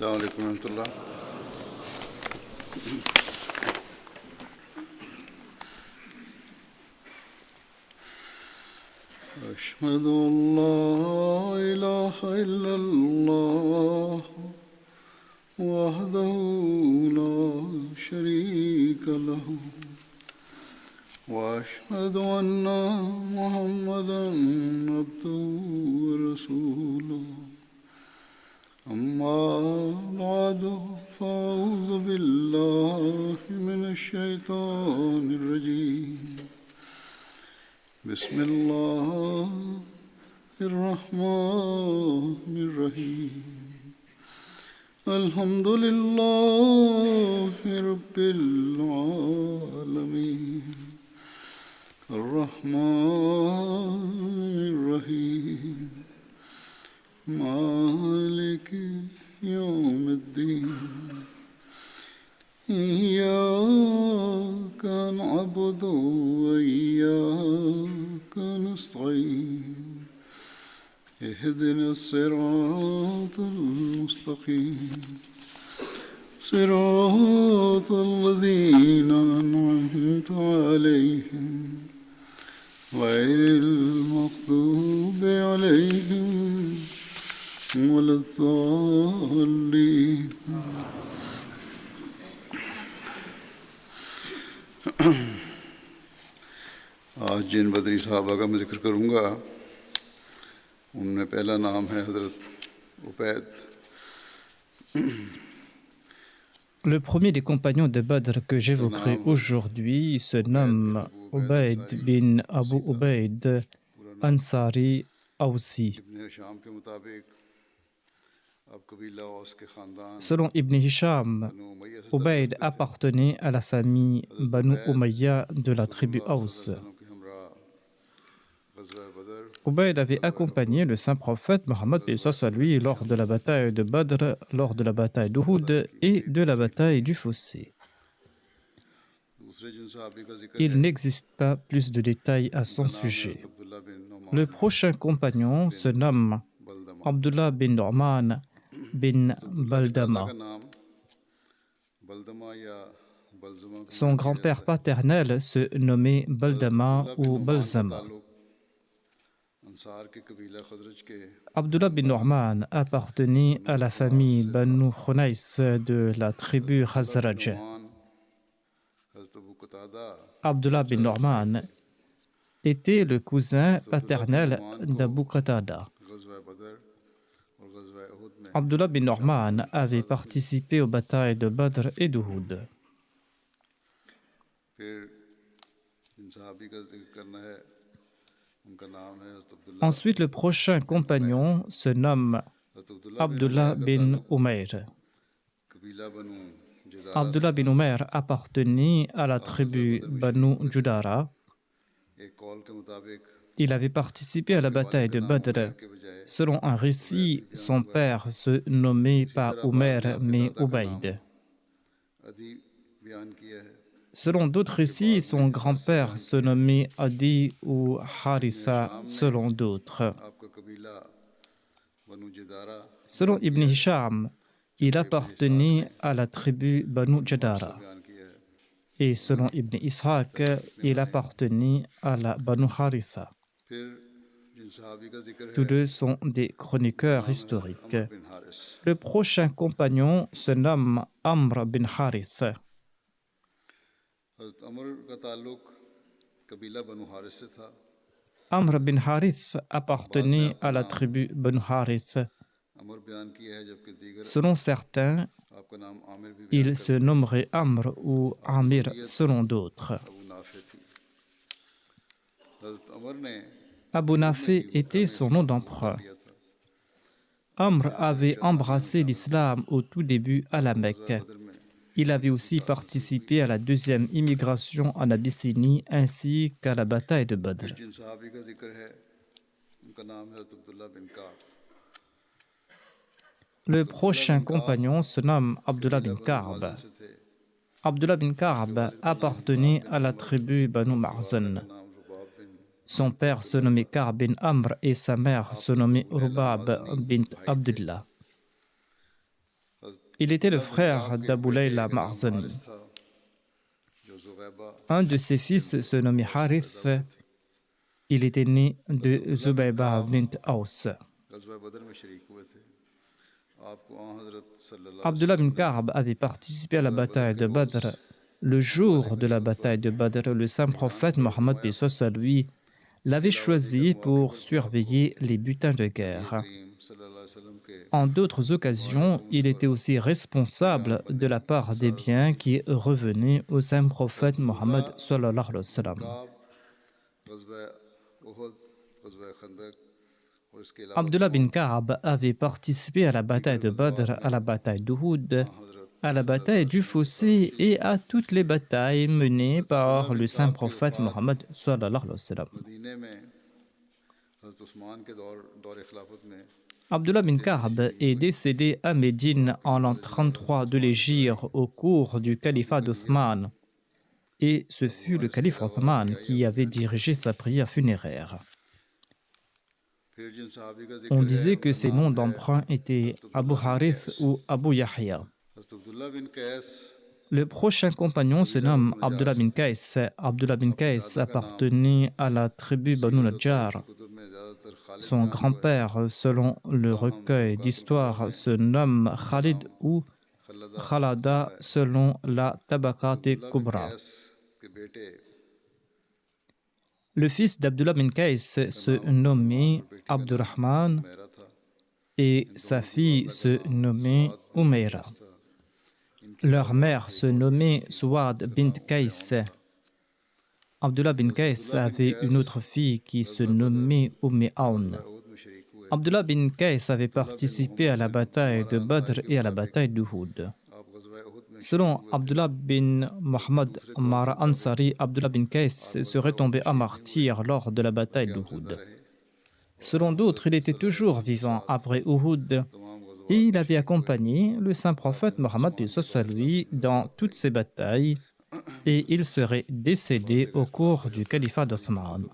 السلام عليكم ورحمة الله. أشهد أن لا إله إلا الله وحده لا شريك له وأشهد أن محمدا عبده ورسوله أما بعد فأعوذ بالله من الشيطان الرجيم بسم الله الرحمن الرحيم الحمد لله رب العالمين الرحمن الرحيم مالك يوم الدين إياك نعبد وإياك نستعين اهدنا الصراط المستقيم صراط الذين أنعمت عليهم غير المغضوب عليهم ولا الضالين. आज जिन बदरी साहबा का मैं जिक्र करूँगा उनमें पहला नाम है हज़रत Ubaid. Le premier des compagnons de Badr que j'évoquerai aujourd'hui se nomme Ubayd bin Abu Ubayd Ansari Awsi. Selon Ibn Hisham, Ubayd appartenait à la famille Banu Umayya de la tribu Aws. Ubayd avait accompagné le saint prophète Mohammed lui lors de la bataille de Badr, lors de la bataille d'Uhud et de la bataille du Fossé. Il n'existe pas plus de détails à son sujet. Le prochain compagnon se nomme Abdullah bin Nu'man bin Baldama. Son grand-père paternel se nommait Baldama ou Balzama. Abdullah bin Nu'man appartenait à la famille Banu Khunais de la tribu Khazraj. Abdullah bin Nu'man était le cousin paternel d'Abu Qatada. Abdullah bin Nu'man avait participé aux batailles de Badr et d'Uhud. Ensuite, le prochain compagnon se nomme Abdullah bin Umayr. Abdullah bin Umayr appartenait à la tribu Banu Judara. Il avait participé à la bataille de Badr. Selon un récit, son père se nommait pas Umayr mais Ubayd. Selon d'autres récits, son grand-père se nommait Adi ou Haritha, selon d'autres. Selon Ibn Hisham, il appartenait à la tribu Banu Jadara. Et selon Ibn Ishaq, il appartenait à la Banu Haritha. Tous deux sont des chroniqueurs historiques. Le prochain compagnon se nomme Amr bin Harith. Amr bin Harith appartenait à la tribu Banu Harith. Selon certains, il se nommerait Amr ou Amir selon d'autres. Abu Nafi était son nom d'emprunt. Amr avait embrassé l'islam au tout début à la Mecque. Il avait aussi participé à la deuxième immigration en Abyssinie ainsi qu'à la bataille de Badr. Le prochain compagnon se nomme Abdullah bin Ka'b. Abdullah bin Ka'b appartenait à la tribu Banu Ma'zan. Son père se nommait Ka'b bin Amr et sa mère se nommait Rubab bint Abdullah. Il était le frère d'Abu Layla Marzani. Un de ses fils se nommait Harith. Il était né de Zubayba bint Aus. Abdullah bin Ka'b avait participé à la bataille de Badr. Le jour de la bataille de Badr, le saint prophète Mohammed lui l'avait choisi pour surveiller les butins de guerre. En d'autres occasions, il était aussi responsable de la part des biens qui revenaient au saint prophète Mohammed sallallahu alayhi wa sallam. Abdullah bin Ka'b avait participé à la bataille de Badr, à la bataille d'Uhud, à la bataille du Fossé et à toutes les batailles menées par le saint prophète Mohammed sallallahu alayhi wa sallam. Abdullah bin Ka'b est décédé à Médine en l'an 33 de l'Hégire au cours du califat d'Othman. Et ce fut le calife Othman qui avait dirigé sa prière funéraire. On disait que ses noms d'emprunt étaient Abu Harith ou Abu Yahya. Le prochain compagnon se nomme Abdullah bin Qais. Abdullah bin Qais appartenait à la tribu Banu Najjar. Son grand-père, selon le recueil d'histoire, se nomme Khalid ou Khalada selon la Tabaqat-e-Kubra. Le fils d'Abdullah bin Qais se nommait Abdurrahman et sa fille se nommait Umayra. Leur mère se nommait Souad bint Qais. Abdullah bin Qais avait une autre fille qui se nommait Aun. Abdullah bin Qais avait participé à la bataille de Badr et à la bataille d'Uhud. Selon Abdullah bin Muhammad Ammar Ansari, Abdullah bin Qais serait tombé à martyr lors de la bataille d'Uhud. Selon d'autres, il était toujours vivant après Uhud et il avait accompagné le saint prophète Mohammed lui dans toutes ces batailles et il serait décédé au cours du califat d'Othman.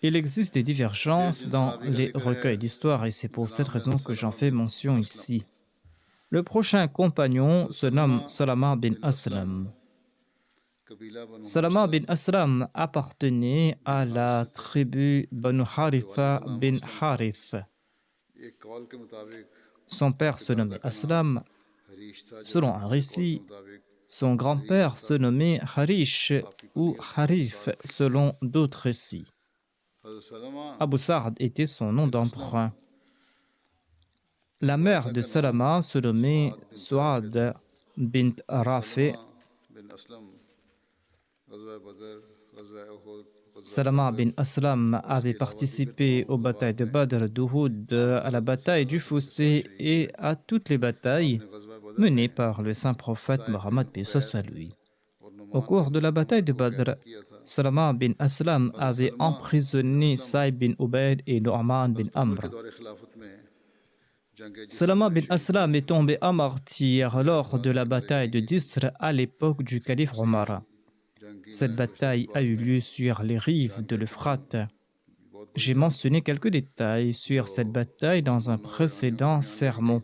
Il existe des divergences dans les recueils d'histoire et c'est pour cette raison que j'en fais mention ici. Le prochain compagnon se nomme Salama bin Aslam. Salama bin Aslam appartenait à la tribu Banu Haritha bin Harith. Son père se nommait Aslam. Selon un récit, son grand-père se nommait Harish ou Harif selon d'autres récits. Abu Sa'd était son nom d'emprunt. La mère de Salama se nommait Souad bint Rafi. Salama bin Aslam avait participé aux batailles de Badr, d'Uhud, à la bataille du Fossé et à toutes les batailles menées par le saint prophète Mohammed lui. Au cours de la bataille de Badr, Salama bin Aslam avait emprisonné Saïd bin Ubayd et Nu'man bin Amr. Salama bin Aslam est tombé à martyr lors de la bataille de Disr à l'époque du calife Omar. Cette bataille a eu lieu sur les rives de l'Euphrate. J'ai mentionné quelques détails sur cette bataille dans un précédent sermon.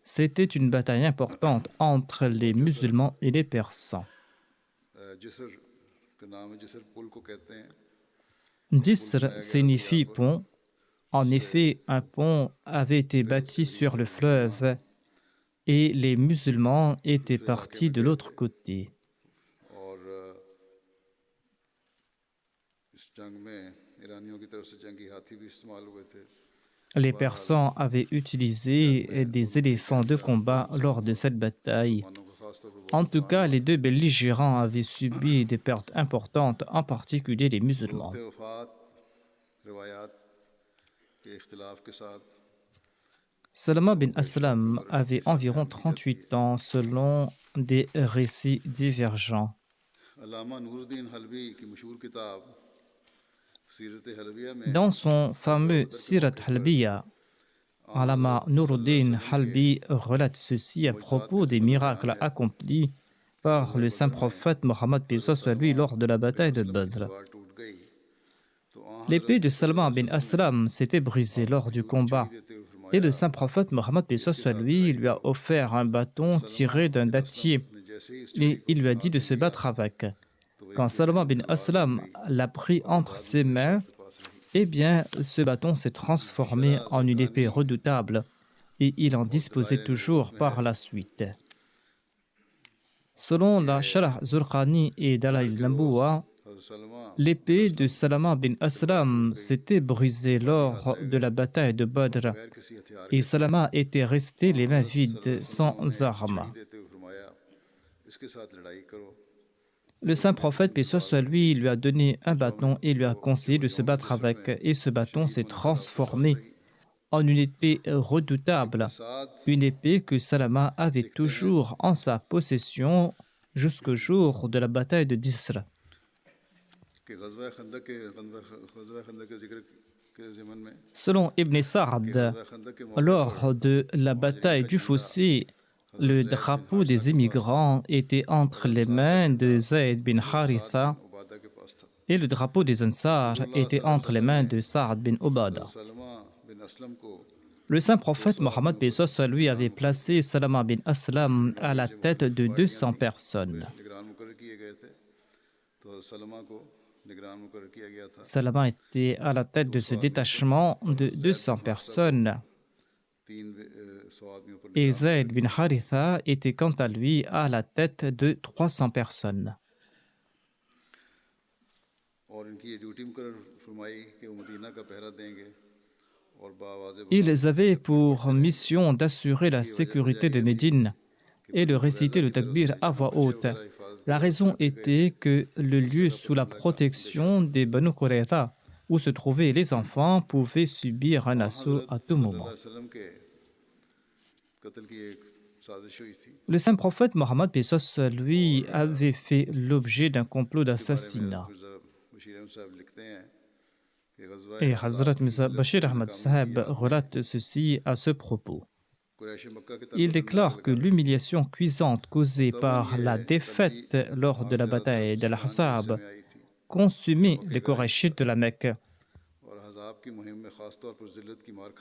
C'était une bataille importante entre les musulmans et les Persans. Disr signifie pont. En effet, un pont avait été bâti sur le fleuve et les musulmans étaient partis de l'autre côté. Les Persans avaient utilisé des éléphants de combat lors de cette bataille. En tout cas, les deux belligérants avaient subi des pertes importantes, en particulier les musulmans. Salama bin Aslam avait environ 38 ans selon des récits divergents. Dans son fameux Sirat Halbiya, Allama Nuruddin Halbi relate ceci à propos des miracles accomplis par le saint prophète Mohammed lui lors de la bataille de Badr. L'épée de Salman bin Aslam s'était brisée lors du combat. Et le saint prophète Mohammed paix soit lui lui a offert un bâton tiré d'un dattier et il lui a dit de se battre avec. Quand Salman bin Aslam l'a pris entre ses mains, eh bien, ce bâton s'est transformé en une épée redoutable et il en disposait toujours par la suite. Selon la Sharh Zurqani et Dalai Lamboua, l'épée de Salman bin Aslam s'était brisée lors de la bataille de Badr et Salman était resté les mains vides, sans armes. Le saint prophète, paix soit lui, lui a donné un bâton et lui a conseillé de se battre avec. Et ce bâton s'est transformé en une épée redoutable, une épée que Salama avait toujours en sa possession jusqu'au jour de la bataille de Disr. Selon Ibn Sa'd, lors de la bataille du Fossé, le drapeau des émigrants était entre les mains de Zayd bin Haritha et le drapeau des Ansar était entre les mains de Sa'd bin Ubada. Le saint prophète Mohammed paix soit lui avait placé Salama bin Aslam à la tête de 200 personnes. Salama était à la tête de ce détachement de 200 personnes. Et Zayd bin Haritha était quant à lui à la tête de 300 personnes. Ils avaient pour mission d'assurer la sécurité de Médine et de réciter le takbir à voix haute. La raison était que le lieu sous la protection des Banu Qurayza, où se trouvaient les enfants, pouvait subir un assaut à tout moment. Le saint prophète Mohammed paix soit lui avait fait l'objet d'un complot d'assassinat. Et Hazrat Mirza Bashir Ahmad Sahib relate ceci à ce propos. Il déclare que l'humiliation cuisante causée par la défaite lors de la bataille d'Al-Ahzab consumait les Qurayshites de la Mecque.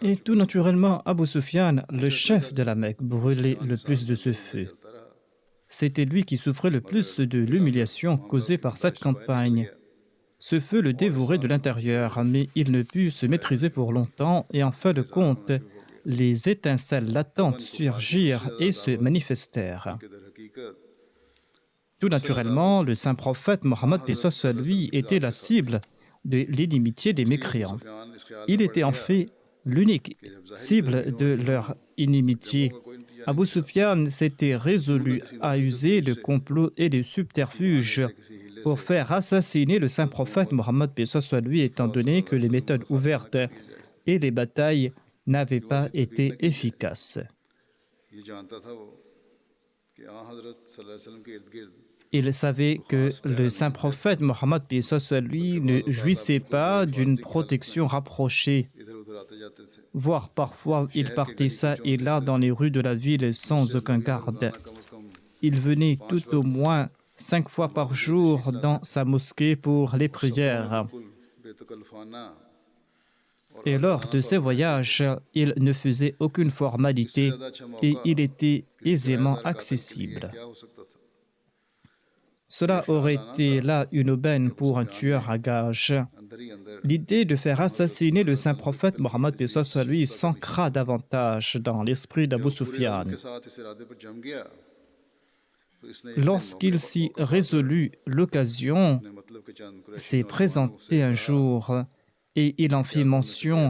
Et tout naturellement, Abu Sufyan, le chef de la Mecque, brûlait le plus de ce feu. C'était lui qui souffrait le plus de l'humiliation causée par cette campagne. Ce feu le dévorait de l'intérieur, mais il ne put se maîtriser pour longtemps et en fin de compte, les étincelles latentes surgirent et se manifestèrent. Tout naturellement, le saint prophète Mohammed paix soit lui était la cible de l'inimitié des mécréants. Il était en fait l'unique cible de leur inimitié. Abu Sufyan s'était résolu à user de complots et de subterfuges pour faire assassiner le saint prophète Mohammed paix soit lui, étant donné que les méthodes ouvertes et les batailles n'avaient pas été efficaces. Il savait que le saint prophète Mohammed paix soit lui ne jouissait pas d'une protection rapprochée, voire parfois il partait ça et là dans les rues de la ville sans aucun garde. Il venait tout au moins 5 fois par jour dans sa mosquée pour les prières. Et lors de ces voyages, il ne faisait aucune formalité et il était aisément accessible. Cela aurait été là une aubaine pour un tueur à gages. L'idée de faire assassiner le saint prophète Mohammed paix soit lui s'ancra davantage dans l'esprit d'Abu Sufyan. Lorsqu'il s'y résolut, l'occasion s'est présentée un jour et il en fit mention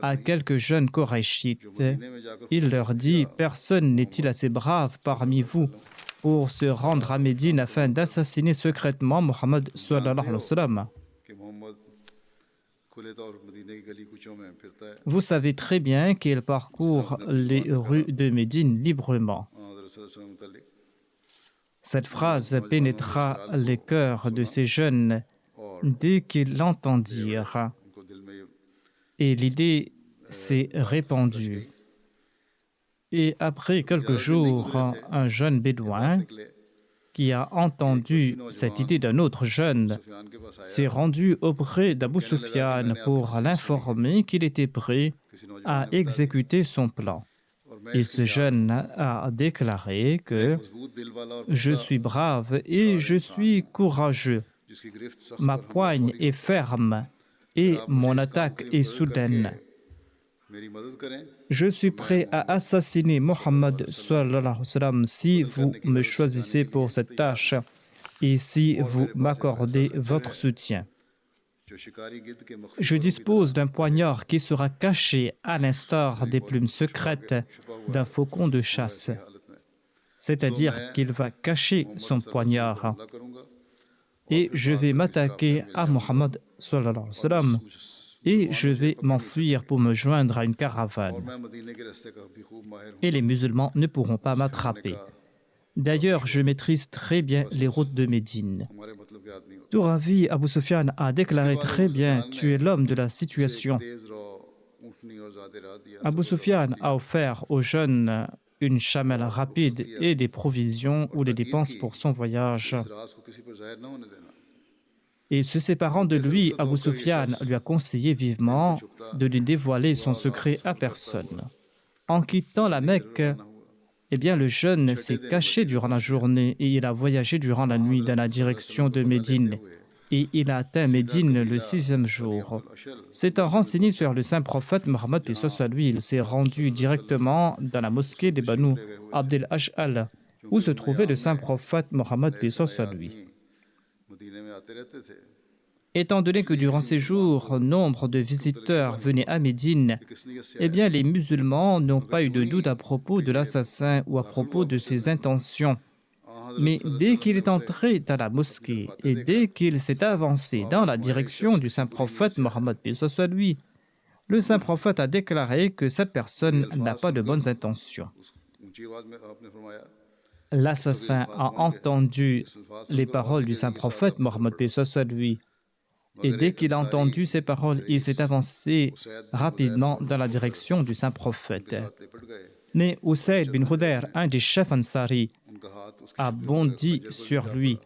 à quelques jeunes Korachites. Il leur dit « Personne n'est-il assez brave parmi vous pour se rendre à Médine afin d'assassiner secrètement Mohammed sallallahu alayhi wa sallam. Vous savez très bien qu'il parcourt les rues de Médine librement. » Cette phrase pénétra les cœurs de ces jeunes dès qu'ils l'entendirent. Et l'idée s'est répandue. Et après quelques jours, un jeune bédouin qui a entendu cette idée d'un autre jeune, s'est rendu auprès d'Abu Sufyan pour l'informer qu'il était prêt à exécuter son plan. Et ce jeune a déclaré que je suis brave et je suis courageux. Ma poigne est ferme et mon attaque est soudaine. Je suis prêt à assassiner Mohammed sallallahu alayhi wa sallam si vous me choisissez pour cette tâche et si vous m'accordez votre soutien. Je dispose d'un poignard qui sera caché à l'instar des plumes secrètes d'un faucon de chasse. C'est-à-dire qu'il va cacher son poignard. Et je vais m'attaquer à Mohammed sallallahu alayhi wa sallam et je vais m'enfuir pour me joindre à une caravane. Et les musulmans ne pourront pas m'attraper. D'ailleurs, je maîtrise très bien les routes de Médine. Tout ravi, Abu Sufyan a déclaré très bien, tu es l'homme de la situation. Abu Sufyan a offert aux jeunes une chamelle rapide et des provisions ou des dépenses pour son voyage. Et se séparant de lui, Abu Sufyan lui a conseillé vivement de ne dévoiler son secret à personne. En quittant la Mecque, eh bien, le jeune s'est caché durant la journée et il a voyagé durant la nuit dans la direction de Médine. Et il a atteint Médine le 6e jour. S'étant renseigné sur le saint prophète Mohammed, paix soit sur lui, il s'est rendu directement dans la mosquée des Banu Abd al-Ash'al, où se trouvait le saint prophète Mohammed, paix soit sur lui. Étant donné que durant ces jours, nombre de visiteurs venaient à Médine, eh bien, les musulmans n'ont pas eu de doute à propos de l'assassin ou à propos de ses intentions. Mais dès qu'il est entré dans la mosquée et dès qu'il s'est avancé dans la direction du saint prophète Mohammed, paix soit sur lui, le saint prophète a déclaré que cette personne n'a pas de bonnes intentions. L'assassin a entendu les paroles du saint prophète Mohammed, paix soit sur lui. Et dès qu'il a entendu ces paroles, il s'est avancé rapidement dans la direction du saint prophète. Mais Usayd bin Hudayr, un des chefs Ansari, a bondi sur lui.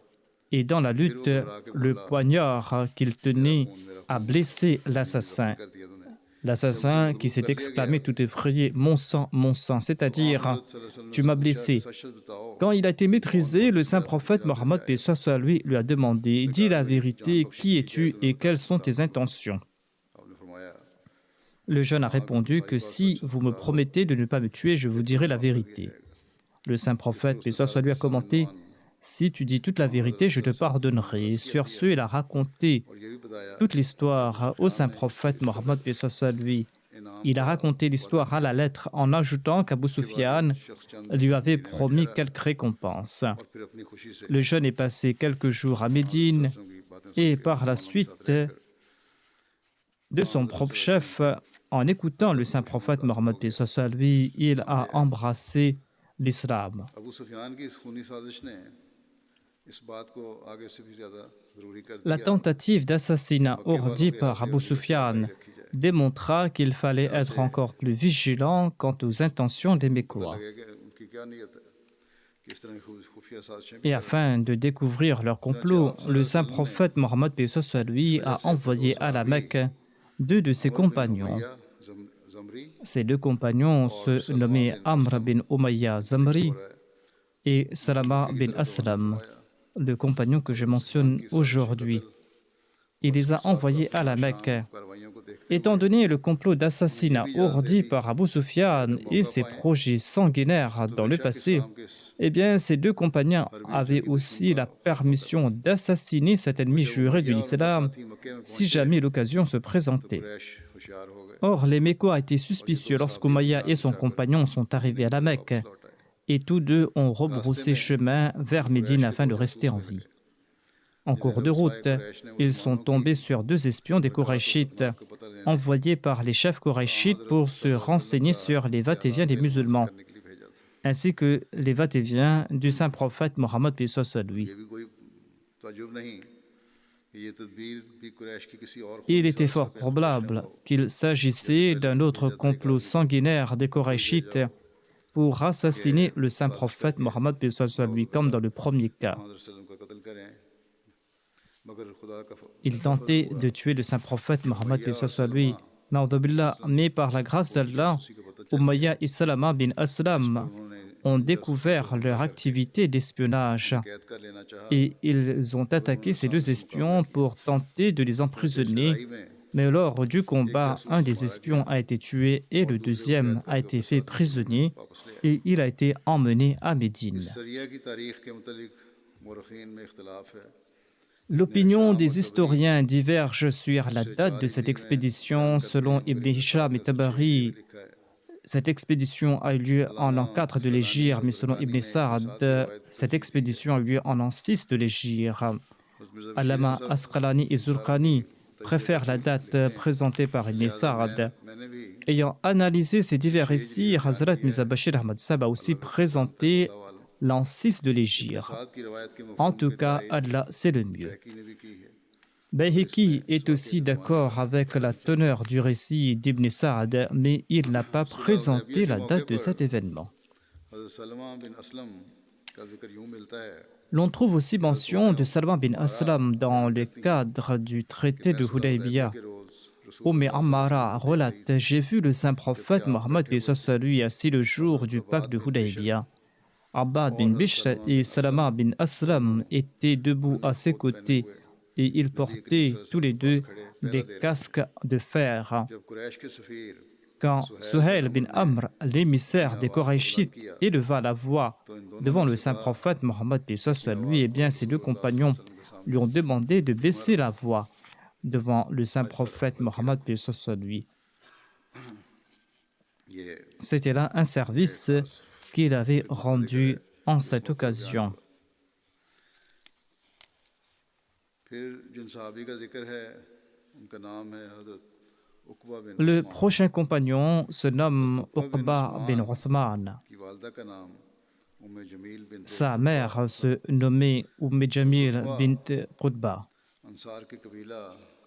Et dans la lutte, le poignard qu'il tenait a blessé l'assassin. L'assassin qui s'est exclamé tout effrayé, « Mon sang », c'est-à-dire « Tu m'as blessé ». Quand il a été maîtrisé, le saint prophète Mohammed, paix soit sur lui, lui a demandé « Dis la vérité, qui es-tu et quelles sont tes intentions ?» Le jeune a répondu que si vous me promettez de ne pas me tuer, je vous dirai la vérité. Le saint prophète, paix soit sur lui, a commenté « Si tu dis toute la vérité, je te pardonnerai. » Sur ce, il a raconté toute l'histoire au saint prophète Mohammed, paix soit sur lui. Il a raconté l'histoire à la lettre en ajoutant qu'Abu Sufyan lui avait promis quelques récompenses. Le jeune est passé quelques jours à Médine et par la suite, de son propre chef, en écoutant le saint prophète Mohammed, paix soit sur lui, il a embrassé l'islam. La tentative d'assassinat ourdie par Abu Sufyan démontra qu'il fallait être encore plus vigilant quant aux intentions des Mécois. Et afin de découvrir leur complot, le saint prophète Mohammed, paix soit sur lui, a envoyé à la Mecque 2 de ses compagnons. Ces 2 compagnons se nommaient Amr bin Umayya Zamri et Salama bin Aslam, le compagnon que je mentionne aujourd'hui. Il les a envoyés à la Mecque. Étant donné le complot d'assassinat ourdi par Abu Sufyan et ses projets sanguinaires dans le passé, eh bien, ces 2 compagnons avaient aussi la permission d'assassiner cet ennemi juré de l'islam si jamais l'occasion se présentait. Or, les Mécois étaient suspicieux lorsqu'Umayya et son compagnon sont arrivés à la Mecque, et tous 2 ont rebroussé chemin vers Médine afin de rester en vie. En cours de route, ils sont tombés sur 2 espions des Qurayshites, envoyés par les chefs Qurayshites pour se renseigner sur les va-et-vient des musulmans, ainsi que les va-et-vient du saint prophète Mohammed, paix soit sur lui. Il était fort probable qu'il s'agissait d'un autre complot sanguinaire des Qurayshites pour assassiner le saint prophète Mohammed paix soit lui, comme dans le premier cas. Il tentait de tuer le saint prophète Mohammed paix soit lui, mais par la grâce d'Allah, Umayya et Salama bin Aslam ont découvert leur activité d'espionnage et ils ont attaqué ces deux espions pour tenter de les emprisonner. Mais lors du combat, un des espions a été tué et le deuxième a été fait prisonnier et il a été emmené à Médine. L'opinion des historiens diverge sur la date de cette expédition. Selon Ibn Hisham et Tabari, cette expédition a eu lieu en l'an 4 de l'Hégire, mais selon Ibn Sa'd, cette expédition a eu lieu en l'an 6 de l'Hégire. Allama Asqalani et Zurqani préfèrent la date présentée par Ibn Sa'd. Ayant analysé ces divers récits, Hazrat Mirza Bashir Ahmad Sahib a aussi présenté l'an 6 de l'Hégire. En tout cas, Allah, c'est le mieux. Bayhaqi est aussi d'accord avec la teneur du récit d'Ibn Sa'd, mais il n'a pas présenté la date de cet événement. L'on trouve aussi mention de Salman bin Aslam dans le cadre du traité de Hudaybiyah. Ammara relate: j'ai vu le saint prophète Mohammed lui assis le jour du pacte de Hudaybiyah. Abbad bin Bishr et Salama bin Aslam étaient debout à ses côtés et ils portaient tous les deux des casques de fer. Quand Suhail bin Amr, l'émissaire des Koraïchites, éleva la voix devant le saint prophète Mohammed lui, eh bien ses deux compagnons lui ont demandé de baisser la voix devant le saint prophète Mohammed lui. C'était là un service qu'il avait rendu en cette occasion. Le prochain compagnon se nomme Uqba bin Uthman. Sa mère se nommait Jamil bint Qutba.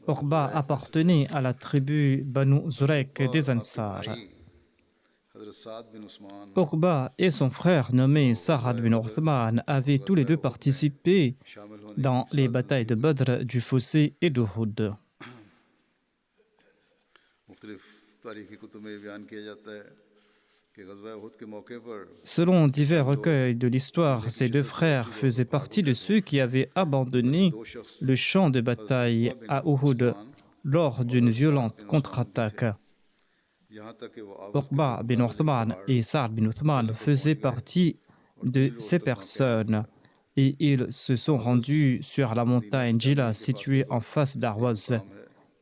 Uqba appartenait à la tribu Banu Zurek des Ansar. Uqba et son frère nommé Sa'ad bin Uthman avaient tous les deux participé dans les batailles de Badr, du Fossé et d'Uhud. Selon divers recueils de l'histoire, ces deux frères faisaient partie de ceux qui avaient abandonné le champ de bataille à Uhud lors d'une violente contre-attaque. Uqba bin Uthman et Sa'ad bin Uthman faisaient partie de ces personnes et ils se sont rendus sur la montagne Jila située en face d'Arwaz.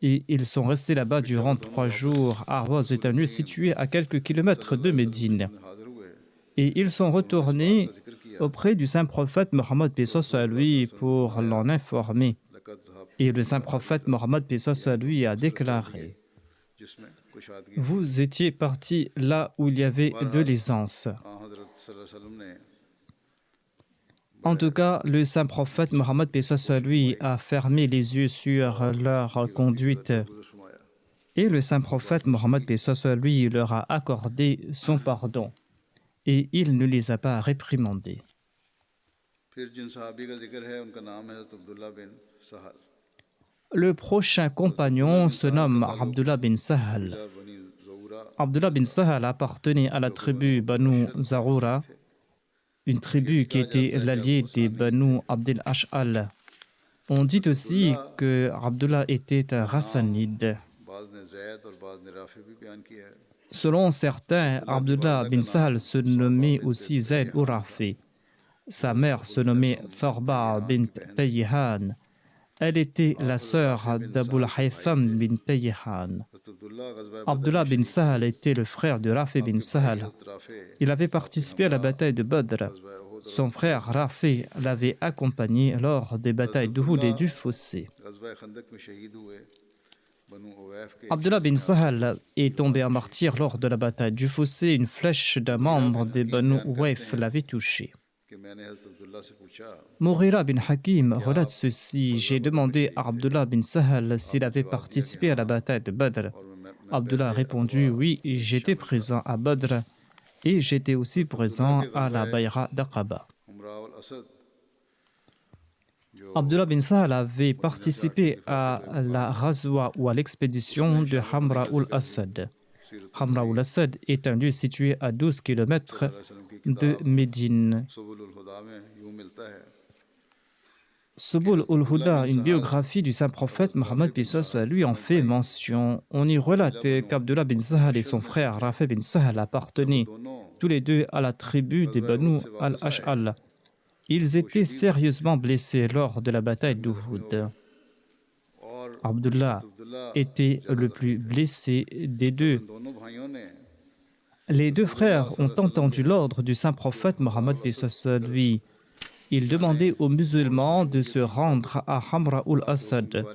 Et ils sont restés là-bas durant 3 jours. Arwaz est un lieu situé à quelques kilomètres de Médine. Et ils sont retournés auprès du saint prophète Mohammed paix soit lui pour l'en informer. Et le saint prophète Mohammed paix soit lui a déclaré: vous étiez partis là où il y avait de l'aisance. En tout cas, le saint prophète Mohammed paix soit lui a fermé les yeux sur leur conduite et le saint prophète Mohammed paix soit lui leur a accordé son pardon et il ne les a pas réprimandés. Le prochain compagnon se nomme Abdullah bin Sahal. Abdullah bin Sahal appartenait à la tribu Banu Zarura, une tribu qui était l'allié des Banu Abdel Ash'al. On dit aussi que Abdullah était un Rassanide. Selon certains, Abdullah bin Sahal se nommait aussi Zayd ou Rafi. Sa mère se nommait Thorba bint Tayyihan. Elle était la sœur d'Abul Haytham bin Tayyihan. Abdullah bin Sahal était le frère de Rafi bin Sahal. Il avait participé à la bataille de Badr. Son frère Rafi l'avait accompagné lors des batailles d'Uhud et du Fossé. Abdullah bin Sahal est tombé en martyr lors de la bataille du Fossé. Une flèche d'un membre des Banu Uwayf l'avait touché. Mughira bin Hakim relate ceci: j'ai demandé à Abdullah bin Sahal s'il avait participé à la bataille de Badr. Abdullah a répondu: oui, j'étais présent à Badr et j'étais aussi présent à la Bayra d'Aqaba. Abdullah bin Sahal avait participé à la Ghazwa ou à l'expédition de Hamra ul-Assad. Hamra ul-Assad est un lieu situé à 12 km de Médine. Subul ul-Huda, une biographie du saint prophète Mohammed lui en fait mention. On y relate qu'Abdullah bin Sahal et son frère Rafi bin Sahal appartenaient tous les deux à la tribu des Banu al-Ash'al. Ils étaient sérieusement blessés lors de la bataille d'Uhud. Abdullah était le plus blessé des deux. Les deux frères ont entendu l'ordre du saint prophète Mohammed lui. Ils demandaient aux musulmans de se rendre à Hamra ul-Assad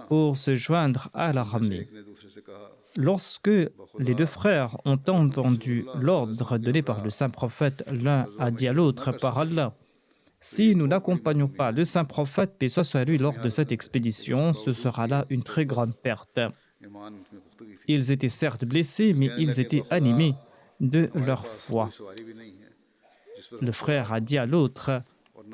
pour se joindre à l'armée. Lorsque les deux frères ont entendu l'ordre donné par le saint prophète, l'un a dit à l'autre par Allah: si nous n'accompagnons pas le saint prophète, paix soit lui, lors de cette expédition, ce sera là une très grande perte. Ils étaient certes blessés, mais ils étaient animés de leur foi. Le frère a dit à l'autre: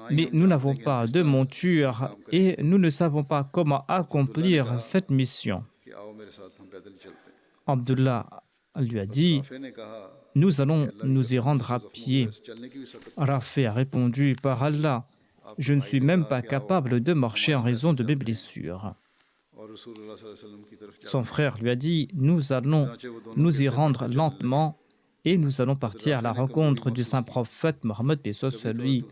mais nous n'avons pas de monture et nous ne savons pas comment accomplir cette mission. Abdullah lui a dit: nous allons nous y rendre à pied. Rafi a répondu: par Allah, je ne suis même pas capable de marcher en raison de mes blessures. Son frère lui a dit: nous allons nous y rendre lentement et nous allons partir à la rencontre du saint prophète Mohammed lui.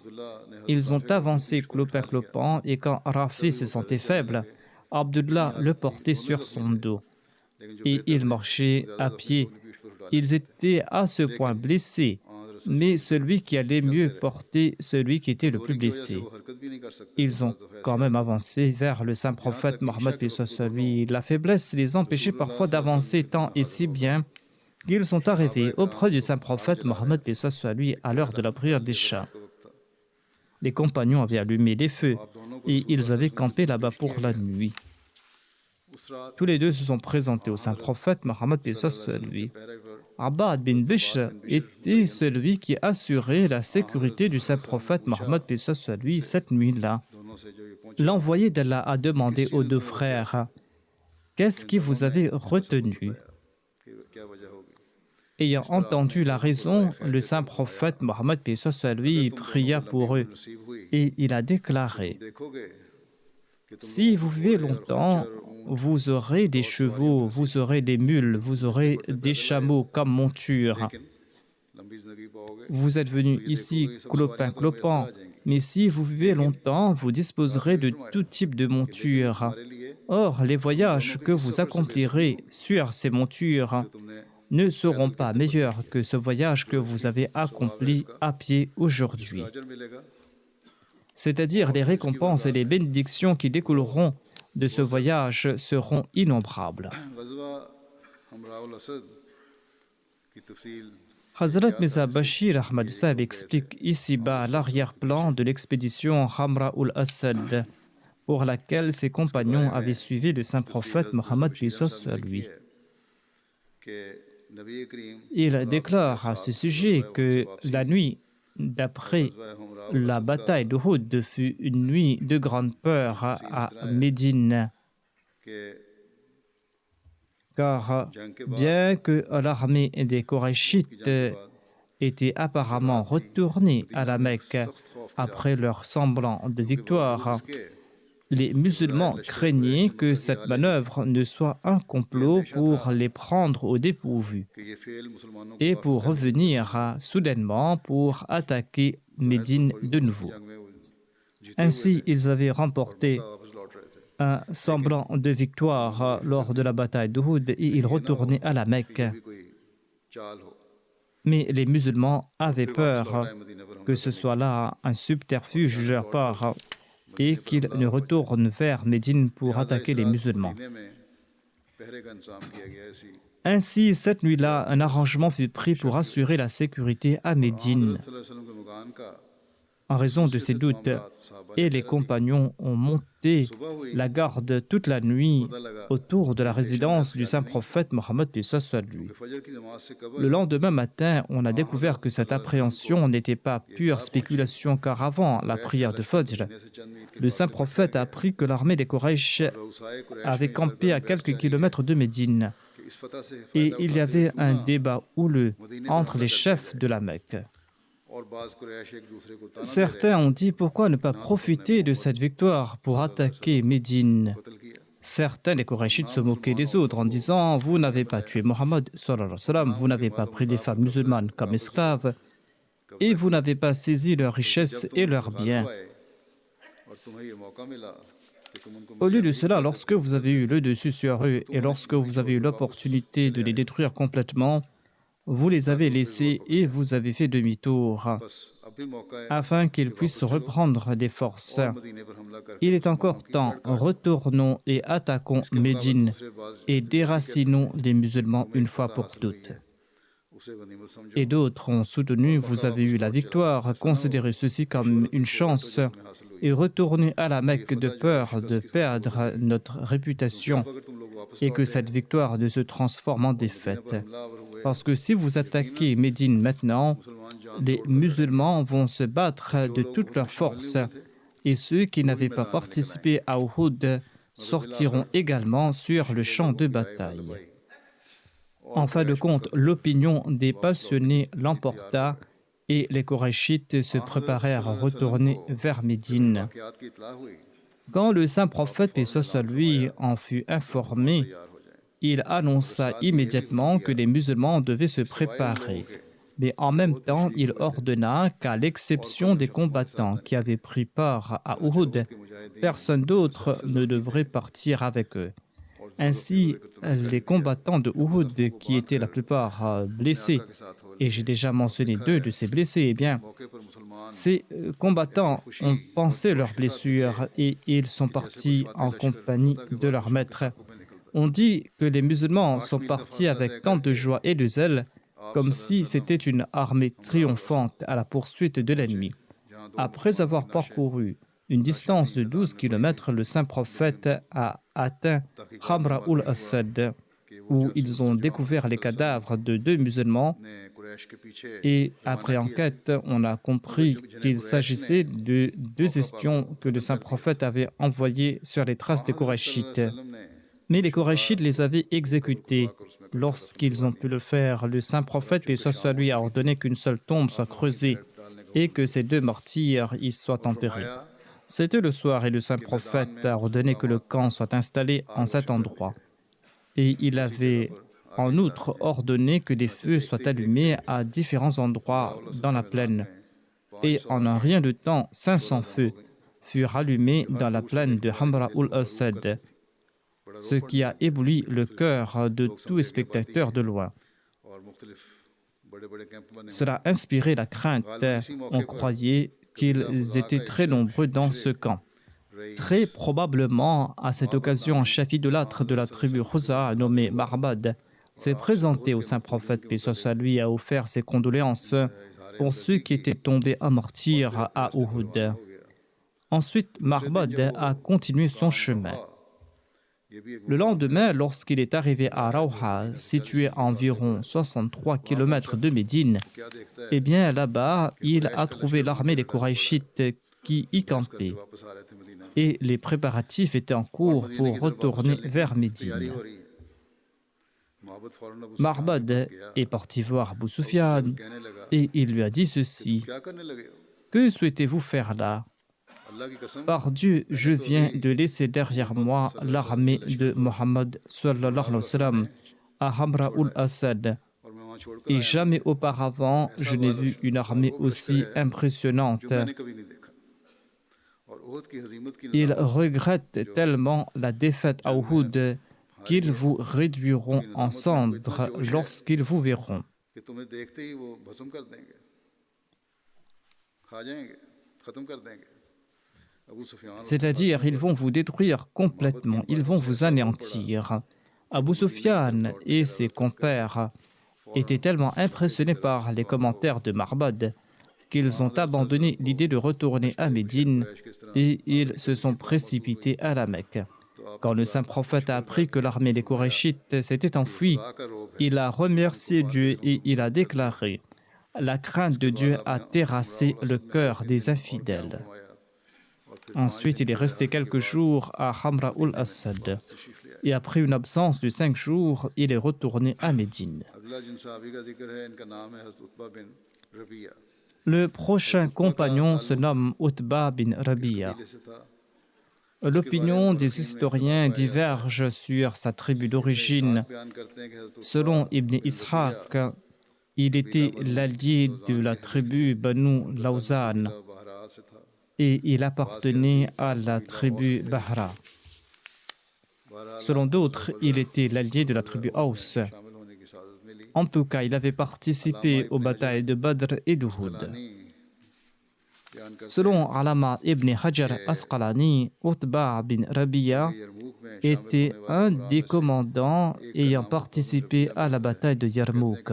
Ils ont avancé clopin-clopant et quand Rafi se sentait faible, Abdullah le portait sur son dos et il marchait à pied. Ils étaient à ce point blessés, mais celui qui allait mieux portait celui qui était le plus blessé. Ils ont quand même avancé vers le saint prophète Mohammed lui. La faiblesse les empêchait parfois d'avancer tant et si bien qu'ils sont arrivés auprès du saint prophète Mohammed lui à l'heure de la prière d'Isha. Les compagnons avaient allumé des feux et ils avaient campé là-bas pour la nuit. Tous les deux se sont présentés au saint prophète Mohammed lui. Abbad bin Bishr était celui qui assurait la sécurité du saint prophète Mohammed lui cette nuit-là. L'envoyé d'Allah a demandé aux deux frères: qu'est-ce qui vous avait retenu? Ayant entendu la raison, le saint prophète Mohammed lui pria pour eux et il a déclaré: si vous vivez longtemps, vous aurez des chevaux, vous aurez des mules, vous aurez des chameaux comme monture. Vous êtes venus ici clopin-clopant, mais si vous vivez longtemps, vous disposerez de tout type de monture. Or, les voyages que vous accomplirez sur ces montures ne seront pas meilleurs que ce voyage que vous avez accompli à pied aujourd'hui. C'est-à-dire les récompenses et les bénédictions qui découleront de ce voyage seront innombrables. Hazrat Mirza Bashir Ahmad Sahib explique ici-bas l'arrière-plan de l'expédition Hamra ul-Assad pour laquelle ses compagnons avaient suivi le saint prophète Mohammed lui. Il déclare à ce sujet que la nuit d'après la bataille d'Uhud fut une nuit de grande peur à Médine, car bien que l'armée des Korachites était apparemment retournée à la Mecque après leur semblant de victoire, les musulmans craignaient que cette manœuvre ne soit un complot pour les prendre au dépourvu et pour revenir soudainement pour attaquer Médine de nouveau. Ainsi, ils avaient remporté un semblant de victoire lors de la bataille d'Uhud et ils retournaient à la Mecque. Mais les musulmans avaient peur que ce soit là un subterfuge de leur part et qu'ils ne retournent vers Médine pour attaquer les musulmans. Ainsi, cette nuit-là, un arrangement fut pris pour assurer la sécurité à Médine. En raison de ces doutes, et les compagnons ont monté la garde toute la nuit autour de la résidence du saint prophète Mohammed paix soit lui. Le lendemain matin, on a découvert que cette appréhension n'était pas pure spéculation car avant la prière de Fajr, le saint prophète a appris que l'armée des Quraysh avait campé à quelques kilomètres de Médine et il y avait un débat houleux entre les chefs de la Mecque. Certains ont dit pourquoi ne pas profiter de cette victoire pour attaquer Médine. Certains des Qurayshites se moquaient des autres en disant vous n'avez pas tué Mohammed, vous n'avez pas pris les femmes musulmanes comme esclaves et vous n'avez pas saisi leurs richesses et leurs biens. Au lieu de cela, lorsque vous avez eu le dessus sur eux et lorsque vous avez eu l'opportunité de les détruire complètement, vous les avez laissés et vous avez fait demi-tour afin qu'ils puissent reprendre des forces. Il est encore temps, retournons et attaquons Médine et déracinons les musulmans une fois pour toutes. Et d'autres ont soutenu, vous avez eu la victoire, considérez ceci comme une chance et retournez à la Mecque de peur de perdre notre réputation et que cette victoire ne se transforme en défaite. Parce que si vous attaquez Médine maintenant, les musulmans vont se battre de toutes leurs forces et ceux qui n'avaient pas participé à Uhud sortiront également sur le champ de bataille. En fin de compte, l'opinion des passionnés l'emporta et les Qurayshites se préparèrent à retourner vers Médine. Quand le saint prophète, paix soit lui, en fut informé, il annonça immédiatement que les musulmans devaient se préparer. Mais en même temps, il ordonna qu'à l'exception des combattants qui avaient pris part à Uhud, personne d'autre ne devrait partir avec eux. Ainsi, les combattants de Uhud, qui étaient la plupart blessés, et j'ai déjà mentionné 2 de ces blessés, eh bien, ces combattants ont pansé leurs blessures et ils sont partis en compagnie de leur maître. On dit que les musulmans sont partis avec tant de joie et de zèle, comme si c'était une armée triomphante à la poursuite de l'ennemi. Après avoir parcouru une distance de 12 kilomètres, le saint prophète a atteint Hamra ul-Assad, où ils ont découvert les cadavres de 2 musulmans. Et après enquête, on a compris qu'il s'agissait de 2 espions que le saint prophète avait envoyés sur les traces des Qurayshites. Mais les Qurayshites les avaient exécutés. Lorsqu'ils ont pu le faire, le saint prophète, paix soit lui, a ordonné qu'une seule tombe soit creusée et que ces 2 martyrs y soient enterrés. C'était le soir et le saint prophète a ordonné que le camp soit installé en cet endroit. Et il avait en outre ordonné que des feux soient allumés à différents endroits dans la plaine. Et en un rien de temps, 500 feux furent allumés dans la plaine de Hamra ul-Assad, ce qui a ébloui le cœur de tous les spectateurs de loin. Cela inspirait la crainte. On croyait qu'ils étaient très nombreux dans ce camp. Très probablement, à cette occasion, un chef idolâtre de la tribu Khuza, nommé Marbad, s'est présenté au saint prophète, paix soit lui, et a offert ses condoléances pour ceux qui étaient tombés en martyrs à Uhud. Ensuite, Marbad a continué son chemin. Le lendemain, lorsqu'il est arrivé à Rawha, situé à environ 63 km de Médine, eh bien là-bas, il a trouvé l'armée des Qurayshites qui y campait. Et les préparatifs étaient en cours pour retourner vers Médine. Marbad est parti voir Abu Sufyan et il lui a dit ceci: « Que souhaitez-vous faire là ? Par Dieu, je viens de laisser derrière moi l'armée de Mohammed sallallahu alayhi wa sallam à Hamra ul-Assad. Et jamais auparavant, je n'ai vu une armée aussi impressionnante. Ils regrettent tellement la défaite à Uhud qu'ils vous réduiront en cendres lorsqu'ils vous verront. » C'est-à-dire, ils vont vous détruire complètement, ils vont vous anéantir. Abu Sufyan et ses compères étaient tellement impressionnés par les commentaires de Marbad qu'ils ont abandonné l'idée de retourner à Médine et ils se sont précipités à la Mecque. Quand le saint prophète a appris que l'armée des Korachites s'était enfuie, il a remercié Dieu et il a déclaré: la crainte de Dieu a terrassé le cœur des infidèles. Ensuite, il est resté quelques jours à Hamra ul-Assad. Et après une absence de 5 jours, il est retourné à Médine. Le prochain compagnon se nomme Utba bin Rabi'a. L'opinion des historiens diverge sur sa tribu d'origine. Selon Ibn Ishaq, il était l'allié de la tribu Banu Lawzan et il appartenait à la tribu Bahra. Selon d'autres, il était l'allié de la tribu Aus. En tout cas, il avait participé aux batailles de Badr et d'Uhud. Selon Alama ibn Hajar Asqalani, Utba bin Rabi'a était un des commandants ayant participé à la bataille de Yarmouk.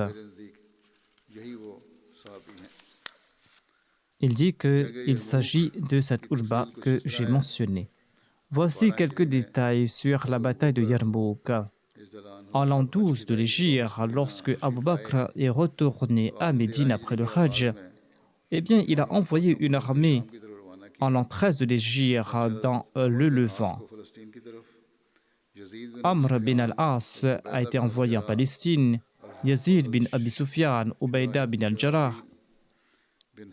Il dit qu'il s'agit de cet Utba que j'ai mentionné. Voici quelques détails sur la bataille de Yarmouk. En l'an 12 de l'Hégire, lorsque Abu Bakr est retourné à Médine après le Hajj, eh bien, il a envoyé une armée en l'an 13 de l'Hégire dans le Levant. Amr bin al-As a été envoyé en Palestine, Yazid bin Abi Sufyan, Ubaïda bin al-Jarrah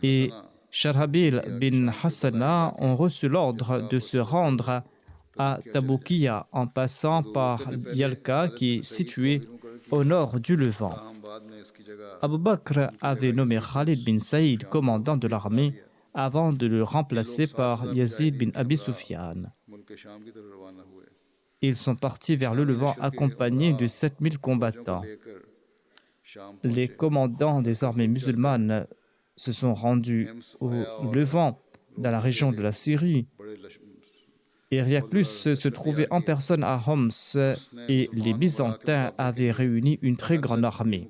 et Sharhabil bin Hassana ont reçu l'ordre de se rendre à Taboukiya en passant par Yalka qui est situé au nord du Levant. Abu Bakr avait nommé Khalid bin Saïd commandant de l'armée avant de le remplacer par Yazid bin Abi Sufyan. Ils sont partis vers le Levant accompagnés de 7000 combattants. Les commandants des armées musulmanes se sont rendus au Levant, dans la région de la Syrie. Héraclus se trouvait en personne à Homs et les Byzantins avaient réuni une très grande armée.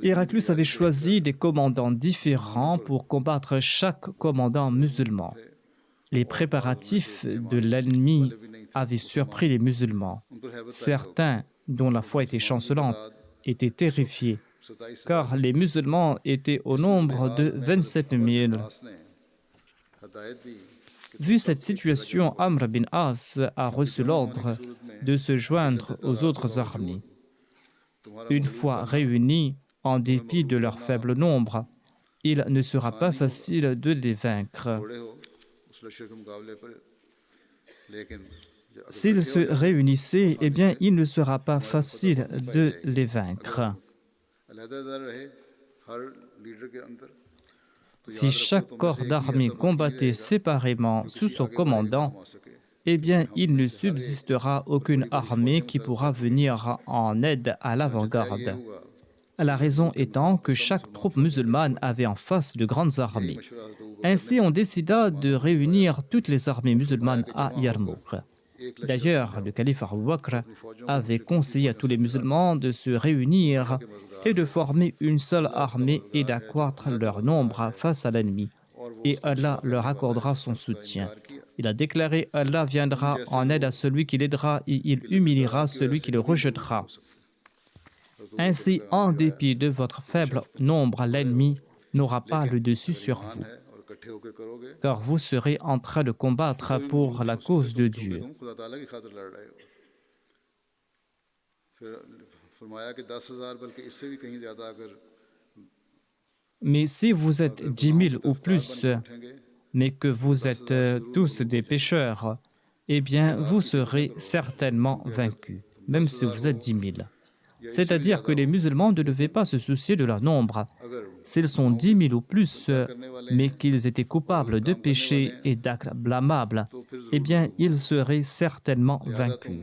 Héraclus avait choisi des commandants différents pour combattre chaque commandant musulman. Les préparatifs de l'ennemi avaient surpris les musulmans. Certains, dont la foi était chancelante, étaient terrifiés, car les musulmans étaient au nombre de 27 000. Vu cette situation, Amr bin As a reçu l'ordre de se joindre aux autres armées. Une fois réunis, en dépit de leur faible nombre, il ne sera pas facile de les vaincre. S'ils se réunissaient, eh bien, il ne sera pas facile de les vaincre. Si chaque corps d'armée combattait séparément sous son commandant, eh bien, il ne subsistera aucune armée qui pourra venir en aide à l'avant-garde. La raison étant que chaque troupe musulmane avait en face de grandes armées. Ainsi, on décida de réunir toutes les armées musulmanes à Yarmouk. D'ailleurs, le calife Abu Bakr avait conseillé à tous les musulmans de se réunir et de former une seule armée et d'accroître leur nombre face à l'ennemi. Et Allah leur accordera son soutien. Il a déclaré: Allah viendra en aide à celui qui l'aidera et il humiliera celui qui le rejettera. Ainsi, en dépit de votre faible nombre, l'ennemi n'aura pas le dessus sur vous, car vous serez en train de combattre pour la cause de Dieu. Mais si vous êtes 10 000 ou plus, mais que vous êtes tous des pécheurs, eh bien, vous serez certainement vaincus, même si vous êtes 10 000. C'est-à-dire que les musulmans ne devaient pas se soucier de leur nombre. S'ils sont 10 000 ou plus, mais qu'ils étaient coupables de péchés et d'actes blâmables, eh bien, ils seraient certainement vaincus.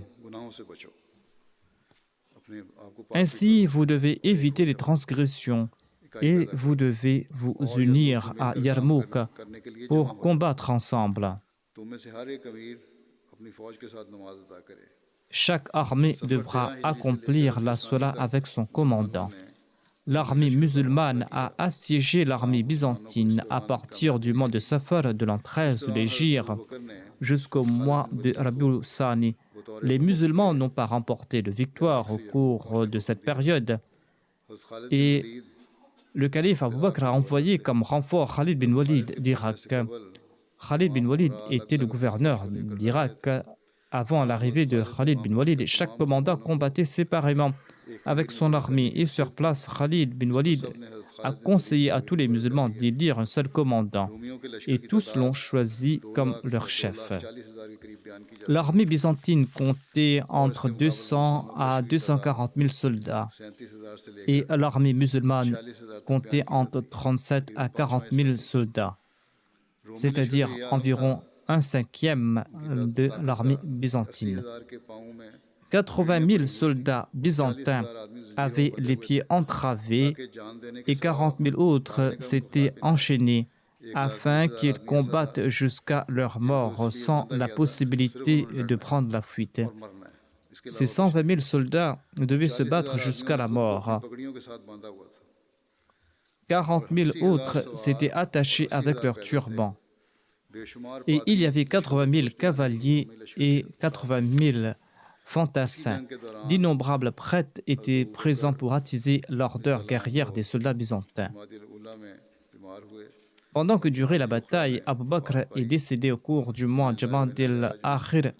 Ainsi, vous devez éviter les transgressions et vous devez vous unir à Yarmouk pour combattre ensemble. Chaque armée devra accomplir la Salat avec son commandant. l'armée musulmane a assiégé l'armée byzantine à partir du mois de Safar de l'an 13 de l'Hégire jusqu'au mois de Rabiul Sani. Les musulmans n'ont pas remporté de victoire au cours de cette période et le calife Abu Bakr a envoyé comme renfort Khalid bin Walid d'Irak. Khalid bin Walid était le gouverneur d'Irak. Avant l'arrivée de Khalid bin Walid, chaque commandant combattait séparément avec son armée et sur place, Khalid bin Walid a conseillé à tous les musulmans d'élire un seul commandant et tous l'ont choisi comme leur chef. L'armée byzantine comptait entre 200 à 240 000 soldats et l'armée musulmane comptait entre 37 à 40 000 soldats, c'est-à-dire environ un cinquième de l'armée byzantine. 80 000 soldats byzantins avaient les pieds entravés et 40 000 autres s'étaient enchaînés afin qu'ils combattent jusqu'à leur mort sans la possibilité de prendre la fuite. Ces 120 000 soldats devaient se battre jusqu'à la mort. 40 000 autres s'étaient attachés avec leurs turbans. Et il y avait 80 000 cavaliers et 80 000 fantassins. D'innombrables prêtres étaient présents pour attiser l'ardeur guerrière des soldats byzantins. Pendant que durait la bataille, Abu Bakr est décédé au cours du mois Jamad al-Akhir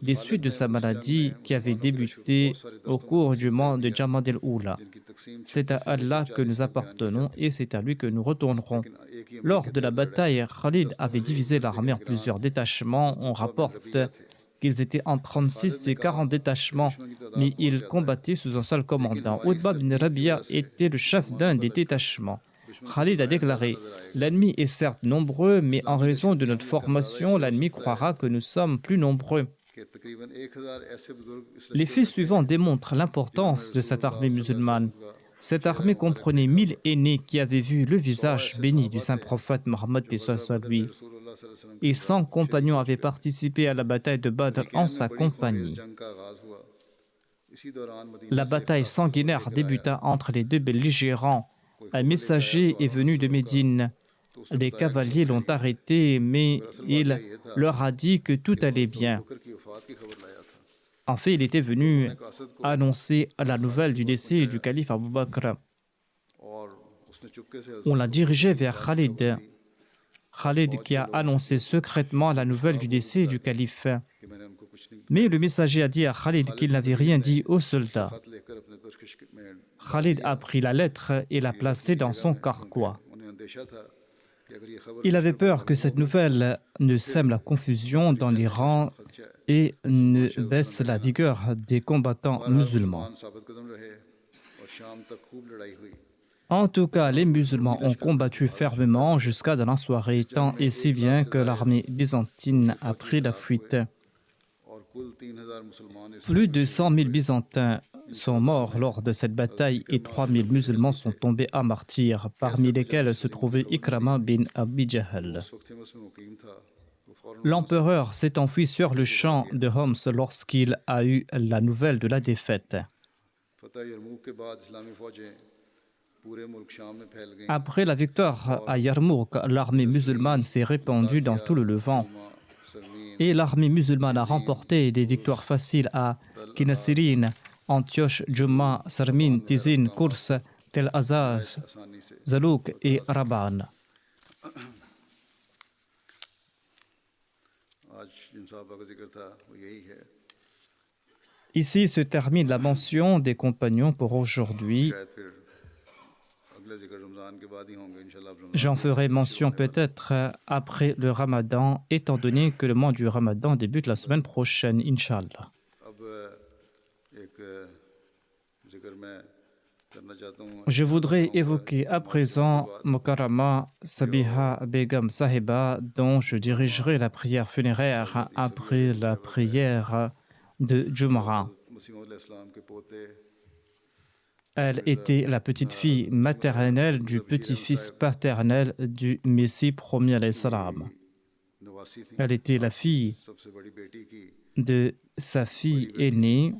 des suites de sa maladie qui avait débuté au cours du mois de Jamad al-Oula. C'est à Allah que nous appartenons et c'est à lui que nous retournerons. Lors de la bataille, Khalid avait divisé l'armée en plusieurs détachements. On rapporte qu'ils étaient en 36 et 40 détachements, mais ils combattaient sous un seul commandant. Utba bin Rabia était le chef d'un des détachements. Khalid a déclaré « L'ennemi est certes nombreux, mais en raison de notre formation, l'ennemi croira que nous sommes plus nombreux. » Les faits suivants démontrent l'importance de cette armée musulmane. Cette armée comprenait 1000 aînés qui avaient vu le visage béni du saint prophète Mohammed lui, et 100 compagnons avaient participé à la bataille de Badr en sa compagnie. La bataille sanguinaire débuta entre les deux belligérants. Un messager est venu de Médine. Les cavaliers l'ont arrêté, mais il leur a dit que tout allait bien. En fait, il était venu annoncer la nouvelle du décès du calife Abu Bakr. On l'a dirigé vers Khalid. Khalid qui a annoncé secrètement la nouvelle du décès du calife. Mais le messager a dit à Khalid qu'il n'avait rien dit aux soldats. Khalid a pris la lettre et l'a placée dans son carquois. Il avait peur que cette nouvelle ne sème la confusion dans les rangs et ne baisse la vigueur des combattants musulmans. En tout cas, les musulmans ont combattu fermement jusqu'à dans la soirée, tant et si bien que l'armée byzantine a pris la fuite. Plus de 100 000 Byzantins sont morts lors de cette bataille et 3 000 musulmans sont tombés à martyrs, parmi lesquels se trouvait Ikrama bin Abi Jahl. L'empereur s'est enfui sur le champ de Homs lorsqu'il a eu la nouvelle de la défaite. Après la victoire à Yarmouk, l'armée musulmane s'est répandue dans tout le Levant. Et l'armée musulmane a remporté des victoires faciles à Kinasirin, Antioche, Jumma, Sarmin, Tizin, Kurs, Tel Azaz, Zalouk et Raban. Ici se termine la mention des compagnons pour aujourd'hui. J'en ferai mention peut-être après le Ramadan, étant donné que le mois du Ramadan débute la semaine prochaine, Inch'Allah. Je voudrais évoquer à présent Mukarrama Sabiha Begum Sahiba, dont je dirigerai la prière funéraire après la prière de Jumu'ah. Elle était la petite-fille maternelle du petit-fils paternel du Messie premier alayhi salam. Elle était la fille de sa fille aînée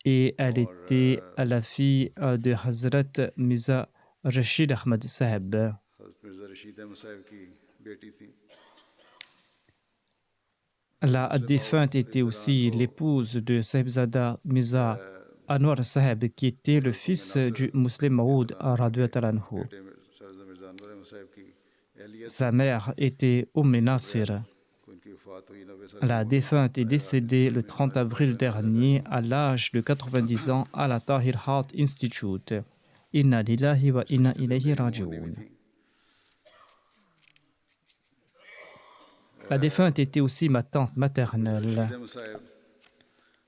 et elle était la fille de Hazrat Mirza Rashid Ahmad Saheb. हज़रत मिर्ज़ा रशीद अहमद साहब की बेटी थी। La défunte était aussi l'épouse de Sahibzada Mirza Anwar Saheb, qui était le fils du Muslim Maud radhiyallahu anhu. बेटे सरदार मिर्ज़ा अनवर अहमद साहब की अहलिया Sa mère était Nasir. को इनकी वफ़ात हुई 90 साल La défunte est décédée le 30 avril dernier à l'âge de 90 ans à la Tahir Heart Institute. Inna lillahi wa inna ilayhi raji'un. La défunte était aussi ma tante maternelle. Ahmad साहब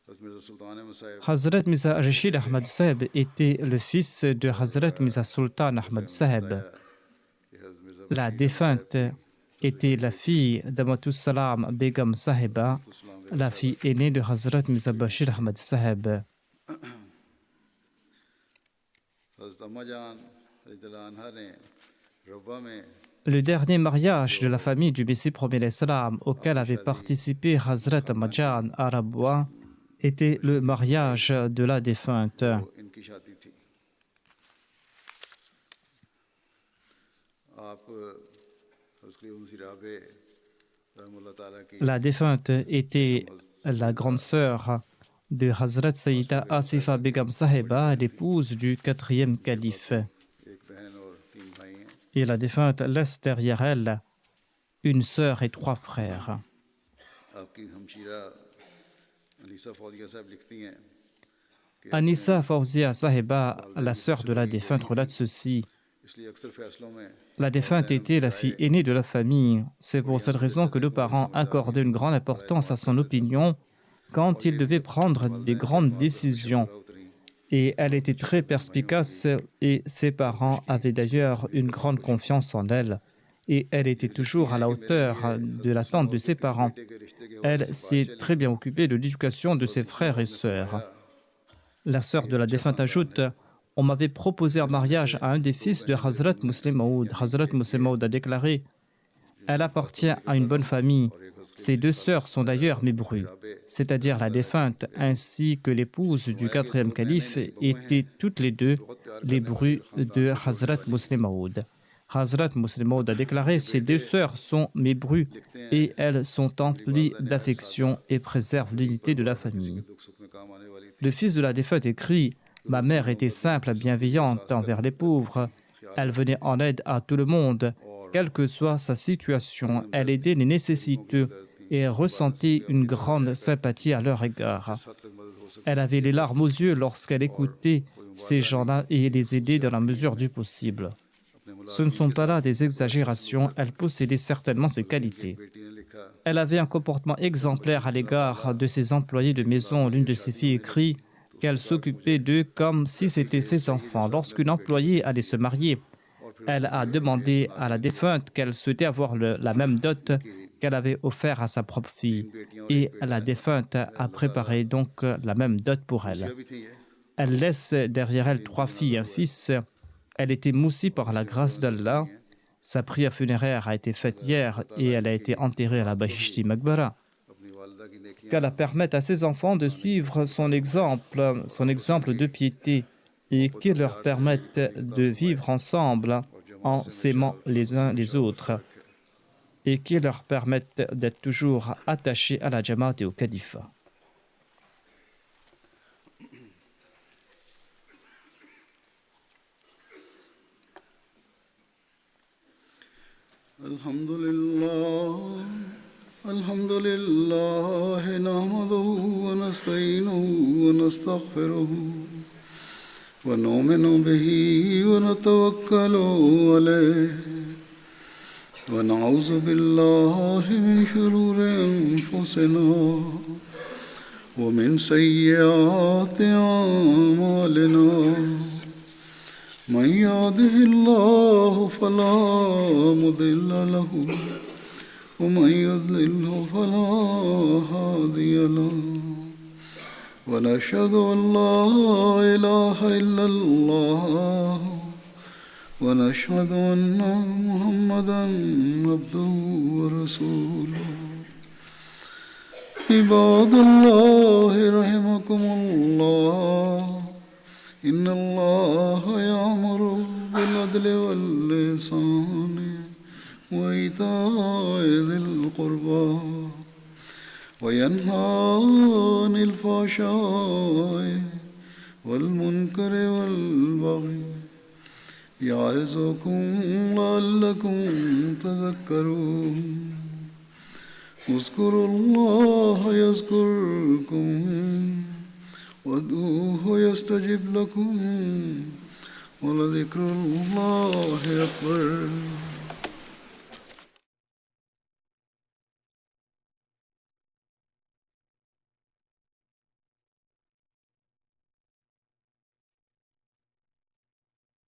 हज़रत मिर्ज़ा सुल्तान अहमद साहब Hazrat Mirza Rashid Ahmad Saheb était le fils de Hazrat Mirza Sultan Ahmad Saheb. कि हज़रत Mirza La défunte était la fille d'Amatus Salam Begum Sahiba, la fille aînée de Hazrat Mirza Bashir Ahmad Saheb. हज़रत अम्मा जान रज़ियल्लाहु अन्हा ने रब्बा में Le dernier mariage de la famille du Messie premier l'Islam auquel avait participé Hazrat Majan à Rabwa était le mariage de la défunte. इनकी शादी थी। आप हज़रत मुंशी राबे रहमतुल्लाह ताला की La défunte était la grande sœur de Hazrat Sayyida Asifa Begum Sahiba, l'épouse du quatrième calife. एक बहन और 3 भाई हैं। Et la défunte laisse derrière elle une sœur et 3 frères. आपकी हमशीरा अनीसा फौजिया साहब लिखती हैं कि Anissa Fawzia Sahiba, la sœur de la défunte, relate ceci. इसलिए अक्सर फैसलों में La défunte était la fille aînée de la famille. C'est pour cette raison que nos parents accordaient une grande importance à son opinion quand il devait prendre des grandes décisions. Et elle était très perspicace et ses parents avaient d'ailleurs une grande confiance en elle. Et elle était toujours à la hauteur de l'attente de ses parents. Elle s'est très bien occupée de l'éducation de ses frères et sœurs. La sœur de la défunte ajoute: on m'avait proposé un mariage à un des fils de Hazrat Muslim Maud. Hazrat Muslim Maud a déclaré: elle appartient à une bonne famille. Ses 2 sœurs sont d'ailleurs mes brus, c'est-à-dire la défunte ainsi que l'épouse du 4e calife étaient toutes les 2 les brus de Hazrat Muslim Maud. Hazrat Muslim Maud a déclaré: ces 2 sœurs sont mes brus et elles sont emplies d'affection et préservent l'unité de la famille. दुख सुख में काम आने वाली थी। Le fils de la défunte écrit: ma mère était simple, bienveillante envers les pauvres. Elle venait en aide à tout le monde, quelle que soit sa situation. Elle aidait les nécessiteux et ressentait une grande sympathie à leur égard. हद तक मदद हो सके Elle avait les larmes aux yeux lorsqu'elle écoutait ces gens-là et les aidait dans la mesure du possible. Ce ne sont pas là des exagérations, elle possédait certainement ces qualités. बेटी ने लिखा Elle avait un comportement exemplaire à l'égard de ses employés de maison. L'une de ses filles écrit qu'elle s'occupait d'eux comme si c'était ses enfants. Lorsqu'une employée allait se marier, elle a demandé à la défunte qu'elle souhaitait avoir la même dot qu'elle avait offert à sa propre fille. Et la défunte a préparé donc la même dot pour elle. भी थी ये Elle laisse derrière elle 3 filles et un fils. Elle était moussie par la grâce d'Allah. Sa prière funéraire a été faite hier et elle a été enterrée à la Bahishti Makbara. अपनी वालिदा की नेकियां Qu'elle permette à ses enfants de suivre son exemple de piété et qu'il leur permette de vivre ensemble en s'aimant les uns les autres et qu'il leur permette d'être toujours attachés à la Jamaat et au Khalifa. الحمد لله نحمده ونستعينه ونستغفره ونؤمن به ونتوكل عليه ونعوذ بالله من شرور أنفسنا ومن سيئات أعمالنا من يهده الله فلا مضل له ومن يضلله فلا هادي له ونشهد أن لا إله إلا الله ونشهد أن محمدا عبده ورسوله عباد الله رحمكم الله إن الله يأمر بالعدل والإحسان وإيتاء ذي القربى وينهى عن الفحشاء والمنكر والبغي يعظكم لعلكم تذكرون اذكروا الله يذكركم وادعوه يستجب لكم ولذكر الله أكبر